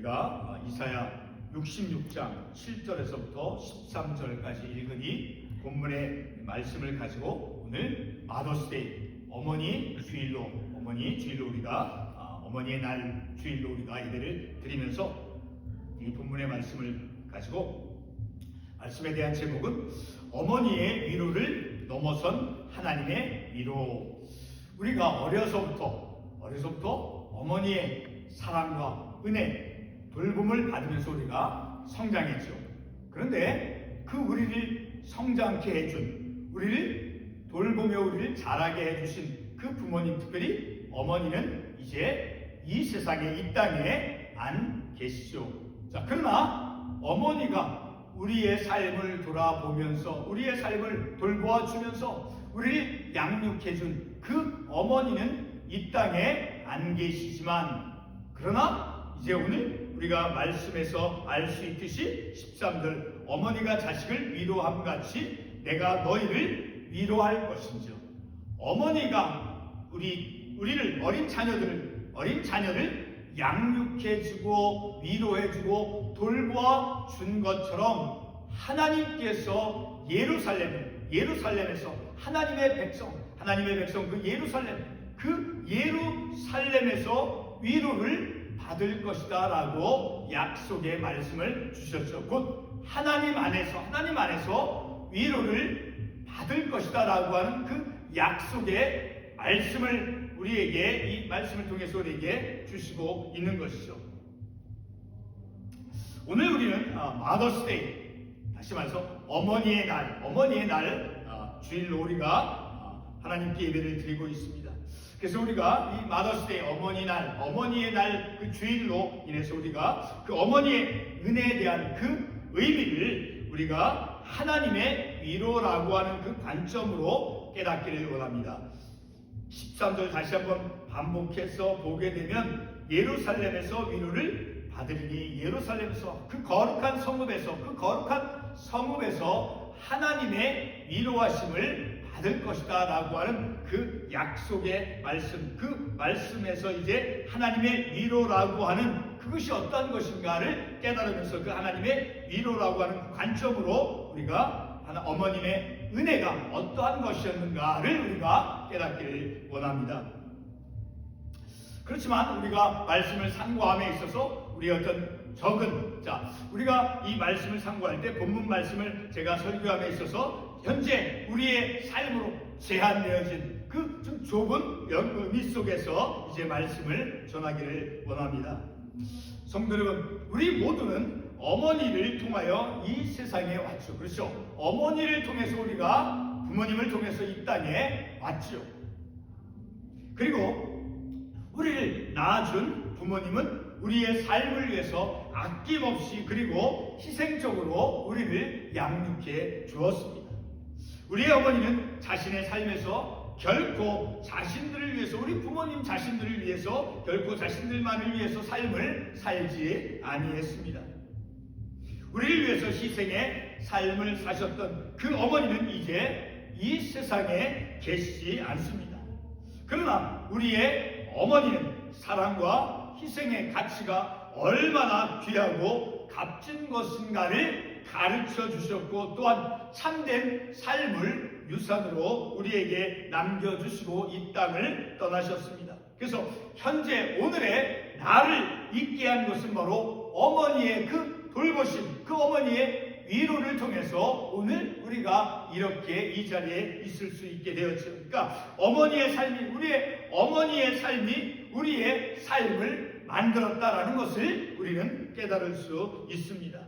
우리가 이사야 66장 7절에서부터 13절까지 읽으니 본문의 말씀을 가지고 오늘 마더스데이 어머니 주일로 우리가 어머니의 날 주일로 우리가 예배를 드리면서 이 본문의 말씀을 가지고 말씀에 대한 제목은 어머니의 위로를 넘어선 하나님의 위로. 우리가 어려서부터 어머니의 사랑과 은혜, 돌봄을 받으면서 우리가 성장했죠. 그런데 그 우리를 성장케 해준, 우리를 돌보며 우리를 자라게 해주신 그 부모님, 특별히 어머니는 이제 이 세상에, 이 땅에 안 계시죠. 자, 그러나 어머니가 우리의 삶을 돌아보면서 우리의 삶을 돌보아 주면서 우리를 양육해준 그 어머니는 이 땅에 안 계시지만, 그러나 이제 오늘 우리가 말씀에서 알 수 있듯이 13절 어머니가 자식을 위로함 같이 내가 너희를 위로할 것인지요. 어머니가 우리를 어린 자녀를 양육해주고 위로해주고 돌보아 준 것처럼 하나님께서 예루살렘에서 하나님의 백성 그 예루살렘에서 위로를 받을 것이다 라고 약속의 말씀을 주셨죠. 곧 하나님 안에서 위로를 받을 것이다 라고 하는 그 약속의 말씀을 우리에게, 이 말씀을 통해서 우리에게 주시고 있는 것이죠. 오늘 우리는 마더스데이, 다시 말해서 어머니의 날 주일로 우리가 하나님께 예배를 드리고 있습니다. 그래서 우리가 이 마더스데이, 어머니의 날 그 주일로 인해서 우리가 그 어머니의 은혜에 대한 그 의미를 우리가 하나님의 위로라고 하는 그 관점으로 깨닫기를 원합니다. 13절 다시 한번 반복해서 보게 되면 예루살렘에서 위로를 받으리니, 예루살렘에서 그 거룩한 성읍에서 하나님의 위로하심을 받을 것이다 라고 하는 그 약속의 말씀, 그 말씀에서 이제 하나님의 위로라고 하는 그것이 어떠한 것인가를 깨달으면서 그 하나님의 위로라고 하는 관점으로 우리가 어머님의 은혜가 어떠한 것이었는가를 우리가 깨닫기를 원합니다. 그렇지만 우리가 말씀을 상고함에 있어서 우리 어떤 우리가 이 말씀을 상고할 때 본문 말씀을 제가 설교함에 있어서 현재 우리의 삶으로 제한되어진 그 좀 좁은 의미 속에서 이제 말씀을 전하기를 원합니다. 성도 여러분, 우리 모두는 어머니를 통하여 이 세상에 왔죠. 그렇죠? 어머니를 통해서 우리가 부모님을 통해서 이 땅에 왔죠. 그리고 우리를 낳아준 부모님은 우리의 삶을 위해서 아낌없이 그리고 희생적으로 우리를 양육해 주었습니다. 우리의 어머니는 자신의 삶에서 결코 자신들을 위해서, 우리 부모님 자신들을 위해서, 결코 자신들만을 위해서 삶을 살지 아니했습니다. 우리를 위해서 희생의 삶을 사셨던 그 어머니는 이제 이 세상에 계시지 않습니다. 그러나 우리의 어머니는 사랑과 희생의 가치가 얼마나 귀하고 값진 것인가를 가르쳐 주셨고, 또한 참된 삶을 유산으로 우리에게 남겨주시고 이 땅을 떠나셨습니다. 그래서 현재 오늘의 나를 있게 한 것은 바로 어머니의 그 돌보심, 그 어머니의 위로를 통해서 오늘 우리가 이렇게 이 자리에 있을 수 있게 되었죠. 그러니까 우리의 어머니의 삶이 우리의 삶을 만들었다라는 것을 우리는 깨달을 수 있습니다.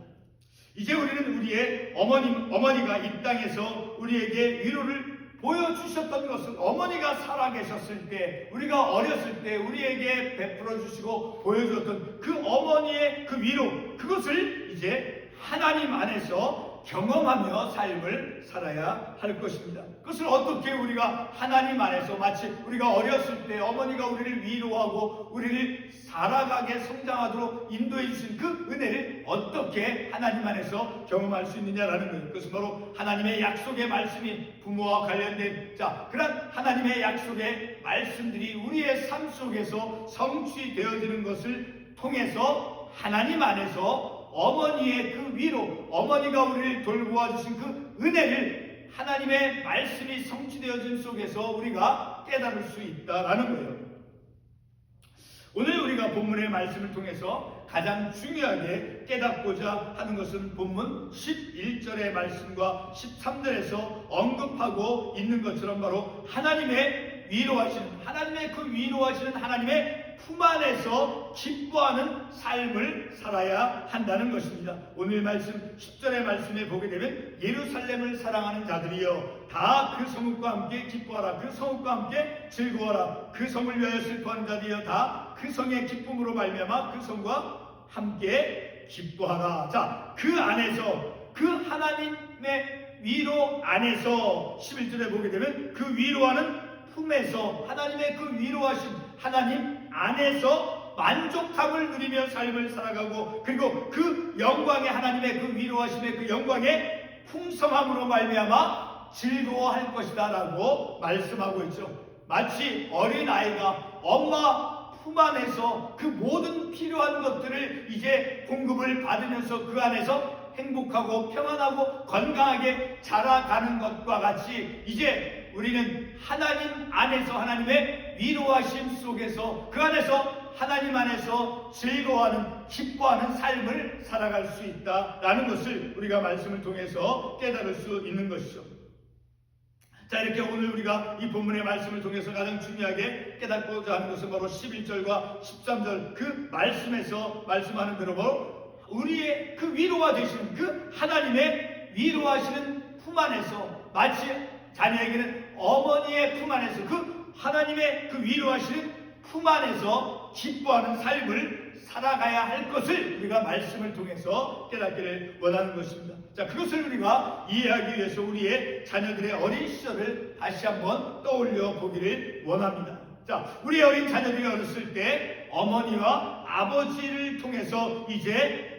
이제 우리는 우리의 어머니가 이 땅에서 우리에게 위로를 보여주셨던 것은, 어머니가 살아계셨을 때, 우리가 어렸을 때 우리에게 베풀어 주시고 보여주었던 그 어머니의 그 위로, 그것을 이제 하나님 안에서 경험하며 삶을 살아야 할 것입니다. 그것을 어떻게 우리가 하나님 안에서, 마치 우리가 어렸을 때 어머니가 우리를 위로하고 우리를 살아가게 성장하도록 인도해 주신 그 은혜를 어떻게 하나님 안에서 경험할 수 있느냐라는 거예요. 그것은 바로 하나님의 약속의 말씀이 부모와 관련된 그런 하나님의 약속의 말씀들이 우리의 삶 속에서 성취되어지는 것을 통해서 하나님 안에서 어머니의 그 위로, 어머니가 우리를 돌보아 주신 그 은혜를 하나님의 말씀이 성취되어진 속에서 우리가 깨달을 수 있다라는 거예요. 오늘 우리가 본문의 말씀을 통해서 가장 중요하게 깨닫고자 하는 것은 본문 11절의 말씀과 13절에서 언급하고 있는 것처럼 바로 하나님의 위로하시는, 하나님의 그 위로하시는 하나님의 품 안에서 기뻐하는 삶을 살아야 한다는 것입니다. 오늘 말씀 10절의 말씀에 보게 되면 예루살렘을 사랑하는 자들이여 다 그 성읍과 함께 기뻐하라. 그 성읍과 함께 즐거워라. 그 성을 위하여 슬퍼하는 자들이여 다 그 성의 기쁨으로 말미암아 그 성과 함께 기뻐하라. 자, 그 안에서 그 하나님의 위로 안에서 11절에 보게 되면 그 위로하는 품에서 하나님의 그 위로하신 하나님 안에서 만족함을 누리며 삶을 살아가고, 그리고 그 영광의 하나님의 그 위로하심의 그 영광의 풍성함으로 말미암아 즐거워할 것이다 라고 말씀하고 있죠. 마치 어린아이가 엄마 품 안에서 그 모든 필요한 것들을 이제 공급을 받으면서 그 안에서 행복하고 평안하고 건강하게 자라가는 것과 같이 이제 우리는 하나님 안에서 하나님의 위로하심 속에서 그 안에서 하나님 안에서 즐거워하는 기뻐하는 삶을 살아갈 수 있다라는 것을 우리가 말씀을 통해서 깨달을 수 있는 것이죠. 자, 이렇게 오늘 우리가 이 본문의 말씀을 통해서 가장 중요하게 깨닫고자 하는 것은 바로 11절과 13절 그 말씀에서 말씀하는 대로 바로 우리의 그 위로가 되시는 그 하나님의 위로하시는 품 안에서, 마치 자녀에게는 어머니의 품 안에서 그 하나님의 그 위로하시는 품 안에서 기뻐하는 삶을 살아가야 할 것을 우리가 말씀을 통해서 깨닫기를 원하는 것입니다. 자, 그것을 우리가 이해하기 위해서 우리의 자녀들의 어린 시절을 다시 한번 떠올려 보기를 원합니다. 자, 우리 어린 자녀들이 어렸을 때 어머니와 아버지를 통해서 이제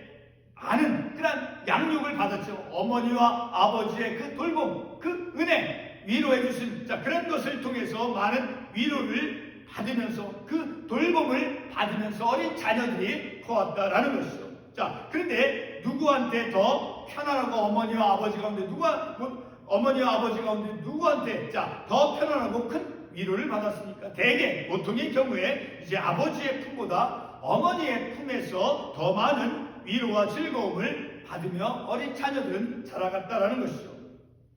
아는 그런 양육을 받았죠. 어머니와 아버지의 그 돌봄, 그 은혜, 위로해 주신 그런 것을 통해서 많은 위로를 받으면서 그 돌봄을 받으면서 어린 자녀들이 커왔다라는 것이죠. 자, 그런데 누구한테 더 편안하고 어머니와 아버지 가운데 어머니와 아버지 가운데 누구한테 더 편안하고 큰 위로를 받았습니까? 대개 보통의 경우에 이제 아버지의 품보다 어머니의 품에서 더 많은 위로와 즐거움을 받으며 어린 자녀들은 자라갔다라는 것이죠.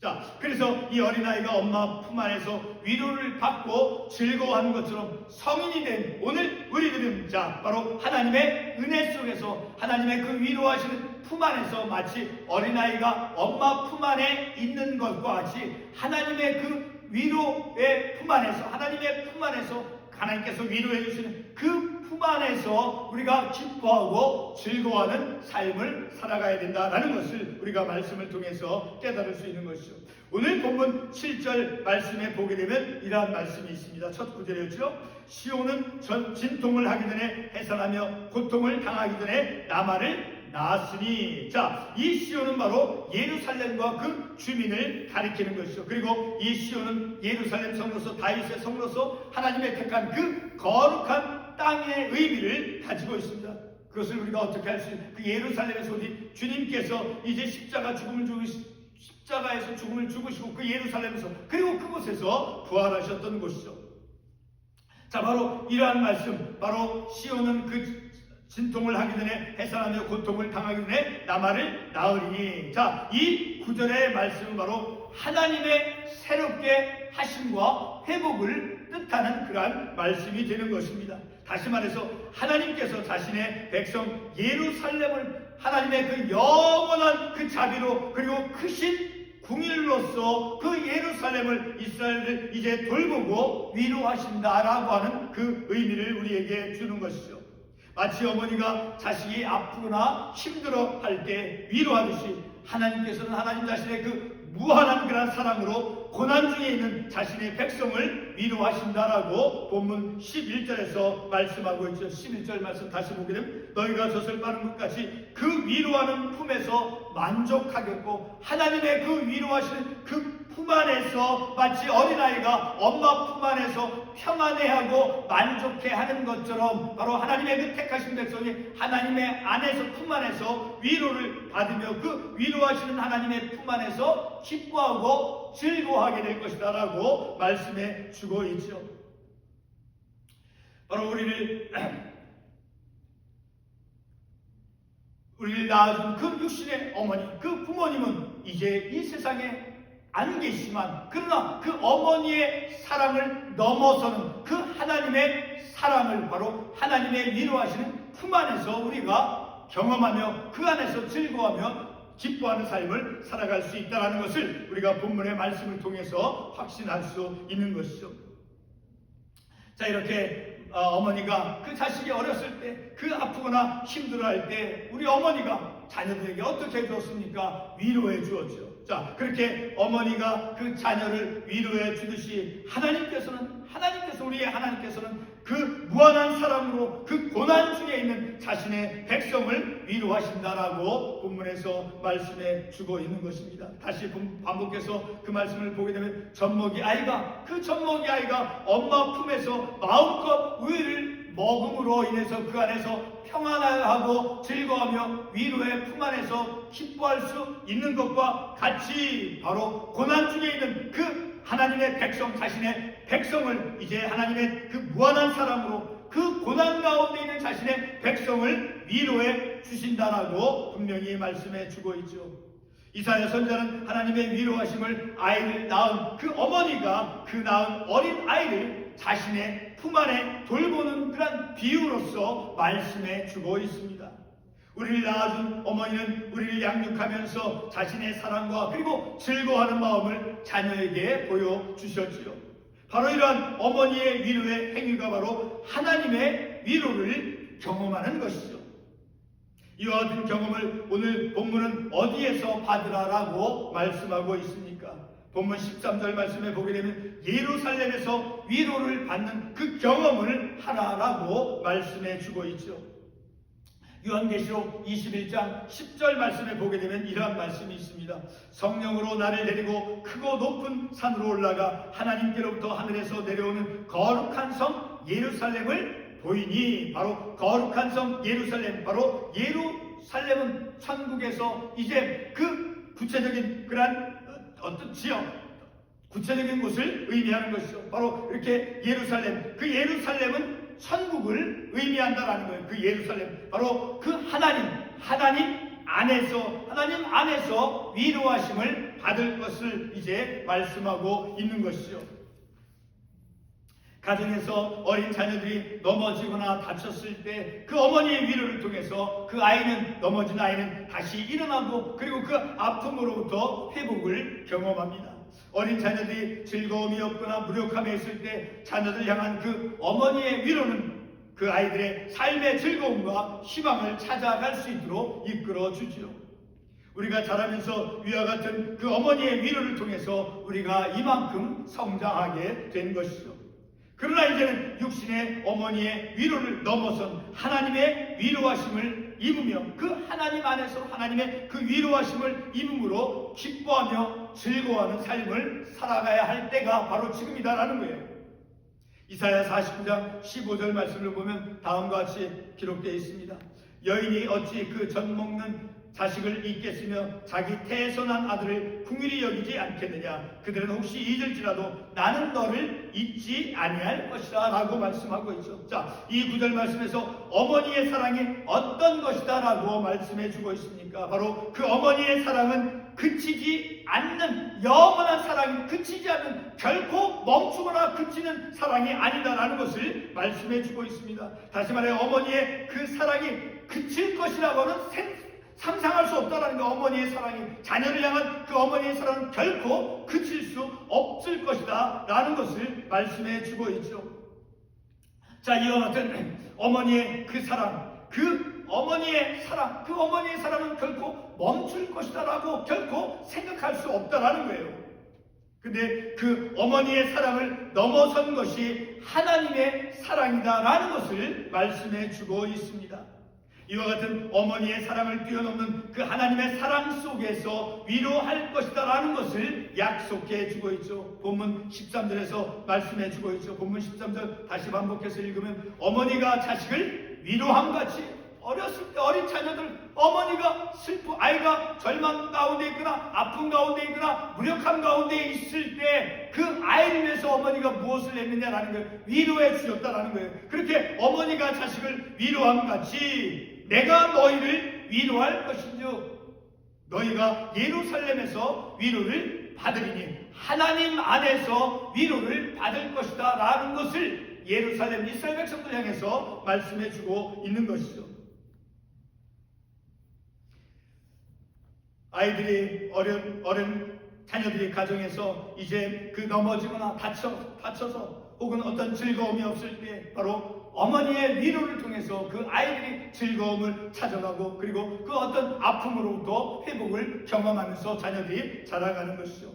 자, 그래서 이 어린아이가 엄마 품 안에서 위로를 받고 즐거워하는 것처럼 성인이 된 오늘 우리들은 바로 하나님의 은혜 속에서 하나님의 그 위로하시는 품 안에서 마치 어린아이가 엄마 품 안에 있는 것과 같이 하나님의 그 위로의 품 안에서, 하나님의 품 안에서 하나님께서 위로해 주시는 그 품 안에서 우리가 기뻐하고 즐거워하는 삶을 살아가야 된다라는 것을 우리가 말씀을 통해서 깨달을 수 있는 것이죠. 오늘 본문 7절 말씀에 보게 되면 이러한 말씀이 있습니다. 첫 구절이었죠. 시온은 진통을 하기 전에 해산하며 고통을 당하기 전에 나만을 낳았으니. 자, 이 시온은 바로 예루살렘과 그 주민을 가리키는 것이죠. 그리고 이 시온은 예루살렘 성로서 다윗의 성로서 하나님의 택한 그 거룩한 땅의 의미를 가지고 있습니다. 그것을 우리가 어떻게 할 수 있는, 그 예루살렘에서 우리 주님께서 이제 십자가에서 죽음을 죽으시고 그 예루살렘에서 그리고 그곳에서 부활하셨던 곳이죠. 자, 바로 이러한 말씀, 바로 시온은 그 진통을 하기 전에 해산하며 고통을 당하기 전에 나만을 낳으리니. 자, 이 구절의 말씀은 바로 하나님의 새롭게 하심과 회복을 뜻하는 그러한 말씀이 되는 것입니다. 다시 말해서 하나님께서 자신의 백성 예루살렘을 하나님의 그 영원한 그 자비로 그리고 크신 궁일로서 그 예루살렘을 이스라엘을 이제 돌보고 위로하신다라고 하는 그 의미를 우리에게 주는 것이죠. 마치 어머니가 자식이 아프거나 힘들어 할 때 위로하듯이 하나님께서는 하나님 자신의 그 무한한 그런 사랑으로 고난 중에 있는 자신의 백성을 위로하신다라고 본문 11절에서 말씀하고 있죠. 11절 말씀 다시 보게 되면 너희가 젖을 빠는 것 같이 그 위로하는 품에서 만족하겠고 하나님의 그 위로하시는 그 품 안에서 마치 어린아이가 엄마 품 안에서 평안해하고 만족해하는 것처럼 바로 하나님의 그 택하신 백성이 하나님의 안에서 품 안에서 위로를 받으며 그 위로하시는 하나님의 품 안에서 기뻐하고 즐거워하게 될 것이다 라고 말씀해 주고 있죠. 바로 우리를 낳아준 그 육신의 어머니, 그 부모님은 이제 이 세상에 안 계시지만 그러나 그 어머니의 사랑을 넘어서는 그 하나님의 사랑을 바로 하나님의 위로하시는 품 안에서 우리가 경험하며 그 안에서 즐거워하며 기뻐하는 삶을 살아갈 수 있다는 것을 우리가 본문의 말씀을 통해서 확신할 수 있는 것이죠. 자, 이렇게 어머니가 그 자식이 어렸을 때 그 아프거나 힘들어할 때 우리 어머니가 자녀들에게 어떻게 해주었습니까? 위로해 주었죠. 자, 그렇게 어머니가 그 자녀를 위로해 주듯이 우리의 하나님께서는 그 무한한 사랑으로 그 고난 중에 있는 자신의 백성을 위로하신다라고 본문에서 말씀해 주고 있는 것입니다. 다시 반복해서 그 말씀을 보게 되면 그 젖먹이 아이가 엄마 품에서 마음껏 우유를 먹음으로 인해서 그 안에서 평안하고 즐거워하며 위로의 품 안에서 기뻐할 수 있는 것과 같이 바로 고난 중에 있는 그 하나님의 백성, 자신의 백성을 이제 하나님의 그 무한한 사랑으로 그 고난 가운데 있는 자신의 백성을 위로해 주신다라고 분명히 말씀해 주고 있죠. 이사야 선지자는 하나님의 위로하심을 아이를 낳은 그 어머니가 그 낳은 어린 아이를 자신의 품 안에 돌보는 그런 비유로서 말씀해 주고 있습니다. 우리를 낳아준 어머니는 우리를 양육하면서 자신의 사랑과 그리고 즐거워하는 마음을 자녀에게 보여주셨지요. 바로 이러한 어머니의 위로의 행위가 바로 하나님의 위로를 경험하는 것이죠. 이와 같은 경험을 오늘 본문은 어디에서 받으라라고 말씀하고 있습니까? 본문 13절 말씀에 보게 되면 예루살렘에서 위로를 받는 그 경험을 하라라고 말씀해 주고 있죠. 요한계시록 21장 10절 말씀에 보게 되면 이러한 말씀이 있습니다. 성령으로 나를 데리고 크고 높은 산으로 올라가 하나님께로부터 하늘에서 내려오는 거룩한 성 예루살렘을 보이니, 바로 거룩한 성 예루살렘, 바로 예루살렘은 천국에서 이제 그 구체적인 그러한 어떤 지역, 구체적인 곳을 의미하는 것이죠. 바로 이렇게 예루살렘, 그 예루살렘은 천국을 의미한다라는 거예요. 그 예루살렘, 바로 그 하나님 안에서 위로하심을 받을 것을 이제 말씀하고 있는 것이죠. 가정에서 어린 자녀들이 넘어지거나 다쳤을 때 그 어머니의 위로를 통해서 그 넘어진 아이는 다시 일어나고 그리고 그 아픔으로부터 회복을 경험합니다. 어린 자녀들이 즐거움이 없거나 무력함에 있을 때 자녀들 향한 그 어머니의 위로는 그 아이들의 삶의 즐거움과 희망을 찾아갈 수 있도록 이끌어 주지요. 우리가 자라면서 위와 같은 그 어머니의 위로를 통해서 우리가 이만큼 성장하게 된 것이죠. 그러나 이제는 육신의 어머니의 위로를 넘어선 하나님의 위로하심을 입으며 그 하나님 안에서 하나님의 그 위로하심을 입음으로 기뻐하며 즐거워하는 삶을 살아가야 할 때가 바로 지금이다라는 거예요. 이사야 49장 15절 말씀을 보면 다음과 같이 기록되어 있습니다. 여인이 어찌 그 젖 먹는 자식을 잊겠으며 자기 태에서 난 아들을 긍휼히 여기지 않겠느냐. 그들은 혹시 잊을지라도 나는 너를 잊지 아니할 것이다 라고 말씀하고 있죠. 자, 이 구절 말씀에서 어머니의 사랑이 어떤 것이다 라고 말씀해 주고 있습니까? 바로 그 어머니의 사랑은 그치지 않는 영원한 사랑이, 그치지 않는, 결코 멈추거나 그치는 사랑이 아니다라는 것을 말씀해 주고 있습니다. 다시 말해 어머니의 그 사랑이 그칠 것이라고는 상상할 수 없다라는 거. 어머니의 사랑이, 자녀를 향한 그 어머니의 사랑은 결코 그칠 수 없을 것이다 라는 것을 말씀해 주고 있죠. 자, 이와 같은 어머니의 그 사랑, 그 어머니의 사랑은 결코 멈출 것이다 라고 결코 생각할 수 없다라는 거예요. 근데 그 어머니의 사랑을 넘어선 것이 하나님의 사랑이다 라는 것을 말씀해 주고 있습니다. 이와 같은 어머니의 사랑을 뛰어넘는 그 하나님의 사랑 속에서 위로할 것이다 라는 것을 약속해 주고 있죠. 본문 13절에서 말씀해 주고 있죠. 본문 13절 다시 반복해서 읽으면 어머니가 자식을 위로함 같이 어렸을 때 어린 자녀들 어머니가 아이가 절망 가운데 있거나 아픔 가운데 있거나 무력함 가운데 있을 때 그 아이를 위해서 어머니가 무엇을 했느냐라는 거예요. 위로해 주셨다라는 거예요. 그렇게 어머니가 자식을 위로함 같이 내가 너희를 위로할 것인즉 너희가 예루살렘에서 위로를 받으리니 하나님 안에서 위로를 받을 것이다 라는 것을 예루살렘 이스라엘 백성들 향해서 말씀해 주고 있는 것이죠. 아이들이 어른 자녀들이 가정에서 이제 그 넘어지거나 다쳐서 혹은 어떤 즐거움이 없을 때 바로 어머니의 위로를 통해서 그 아이들이 즐거움을 찾아가고 그리고 그 어떤 아픔으로부터 회복을 경험하면서 자녀들이 자라가는 것이죠.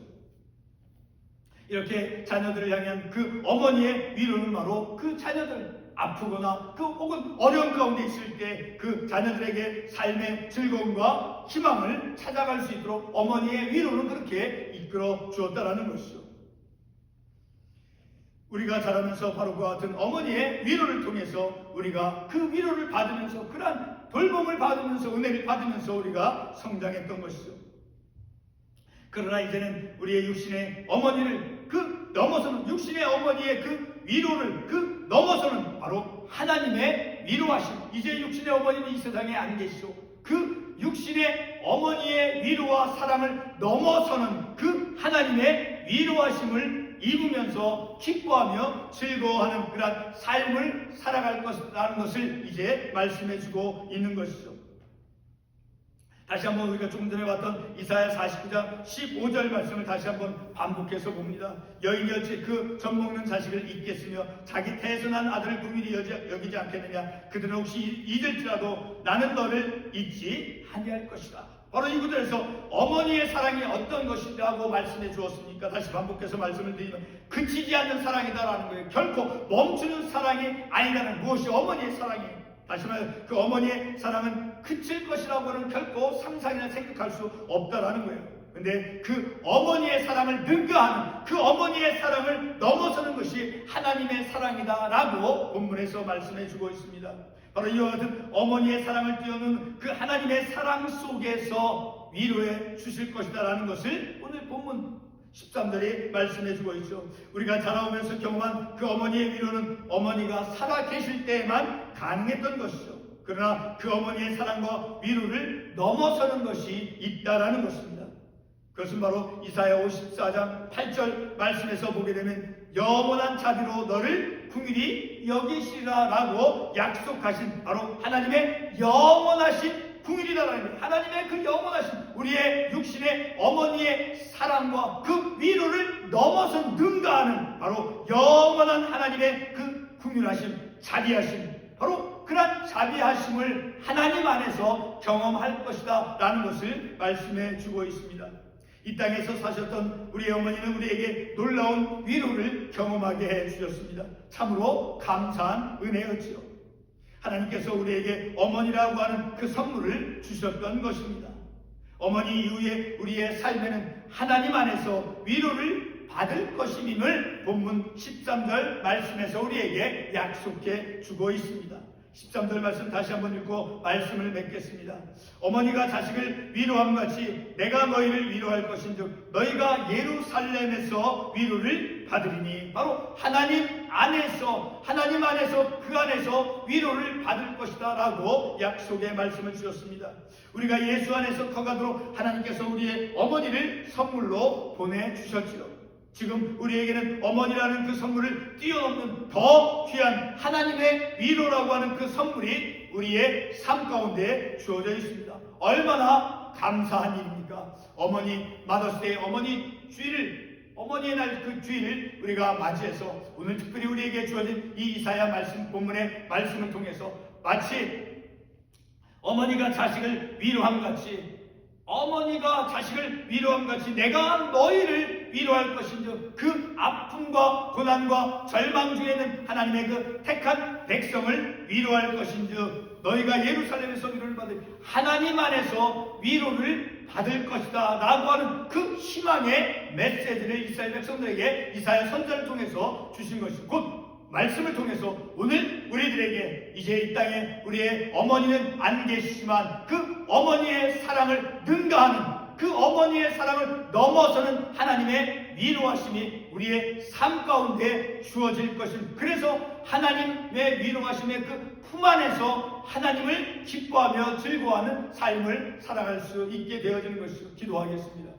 이렇게 자녀들을 향한 그 어머니의 위로는 바로 그 자녀들 아프거나 혹은 어려운 가운데 있을 때 그 자녀들에게 삶의 즐거움과 희망을 찾아갈 수 있도록 어머니의 위로는 그렇게 이끌어 주었다라는 것이죠. 우리가 자라면서 바로 그와 같은 어머니의 위로를 통해서 우리가 그 위로를 받으면서 그러한 돌봄을 받으면서 은혜를 받으면서 우리가 성장했던 것이죠. 그러나 이제는 우리의 육신의 어머니를 그 넘어서는 육신의 어머니의 그 위로를 그 넘어서는 바로 하나님의 위로하심. 이제 육신의 어머니는 이 세상에 안 계시죠. 그 육신의 어머니의 위로와 사랑을 넘어서는 그 하나님의 위로하심을 입으면서 기뻐하며 즐거워하는 그런 삶을 살아갈 것이라는 것을 이제 말씀해 주고 있는 것이죠. 다시 한번 우리가 조금 전에 봤던 이사야 49장 15절 말씀을 다시 한번 반복해서 봅니다. 여인이 어찌 그 젖먹는 자식을 잊겠으며 자기 태어난 아들을 긍휼히 여기지 않겠느냐. 그들은 혹시 잊을지라도 나는 너를 잊지 아니할 것이다. 바로 이 구절에서 어머니의 사랑이 어떤 것이라고 말씀해 주었습니까? 다시 반복해서 말씀을 드리면 그치지 않는 사랑이다라는 거예요. 결코 멈추는 사랑이 아니라는 무엇이 어머니의 사랑이에요. 다시 말해 그 어머니의 사랑은 그칠 것이라고는 결코 상상이나 생각할 수 없다라는 거예요. 근데 그 어머니의 사랑을 능가하는 그 어머니의 사랑을 넘어서는 것이 하나님의 사랑이다라고 본문에서 말씀해 주고 있습니다. 바로 이와 같은 어머니의 사랑을 뛰어넘는 그 하나님의 사랑 속에서 위로해 주실 것이다라는 것을 오늘 본문 13절이 말씀해 주고 있죠. 우리가 자라오면서 경험한 그 어머니의 위로는 어머니가 살아 계실 때에만 가능했던 것이죠. 그러나 그 어머니의 사랑과 위로를 넘어서는 것이 있다라는 것입니다. 그것은 바로 이사야 54장 8절 말씀에서 보게 되면 영원한 자비로 너를 긍휼히 여기시라 라고 약속하신 바로 하나님의 영원하신 긍휼이다라는 거예요. 하나님의 그 영원하신 우리의 육신의 어머니의 사랑과 그 위로를 넘어서 능가하는 바로 영원한 하나님의 그 긍휼하심, 자비하심, 바로 그런 자비하심을 하나님 안에서 경험할 것이다 라는 것을 말씀해 주고 있습니다. 이 땅에서 사셨던 우리의 어머니는 우리에게 놀라운 위로를 경험하게 해 주셨습니다. 참으로 감사한 은혜였지요. 하나님께서 우리에게 어머니라고 하는 그 선물을 주셨던 것입니다. 어머니 이후에 우리의 삶에는 하나님 안에서 위로를 받을 것임을 본문 13절 말씀에서 우리에게 약속해 주고 있습니다. 13절 말씀 다시 한번 읽고 말씀을 맺겠습니다. 어머니가 자식을 위로함 같이 내가 너희를 위로할 것인즉 너희가 예루살렘에서 위로를 받으리니 바로 하나님 안에서 그 안에서 위로를 받을 것이다 라고 약속의 말씀을 주셨습니다. 우리가 예수 안에서 커가도록 하나님께서 우리의 어머니를 선물로 보내주셨지요. 지금 우리에게는 어머니라는 그 선물을 뛰어넘는 더 귀한 하나님의 위로라고 하는 그 선물이 우리의 삶 가운데 주어져 있습니다. 얼마나 감사한 일입니까? 어머니 마더스데이 어머니의 날 그 주일을 우리가 맞이해서 오늘 특별히 우리에게 주어진 이 이사야 말씀 본문의 말씀을 통해서 마치 어머니가 자식을 위로함 같이 내가 너희를 위로할 것인즉 그 아픔과 고난과 절망 중에는 하나님의 그 택한 백성을 위로할 것인즉 너희가 예루살렘에서 위로를 받을 하나님 안에서 위로를 받을 것이다 라고 하는 그 희망의 메시지를 이스라엘 백성들에게 이사야 선지자를 통해서 주신 것이고, 곧 말씀을 통해서 오늘 우리들에게 이제 이 땅에 우리의 어머니는 안 계시지만 그 어머니의 사랑을 능가하는, 그 어머니의 사랑을 넘어서는 하나님의 위로하심이 우리의 삶 가운데 주어질 것입니다. 그래서 하나님의 위로하심의 그 품 안에서 하나님을 기뻐하며 즐거워하는 삶을 살아갈 수 있게 되어지는 것을 기도하겠습니다.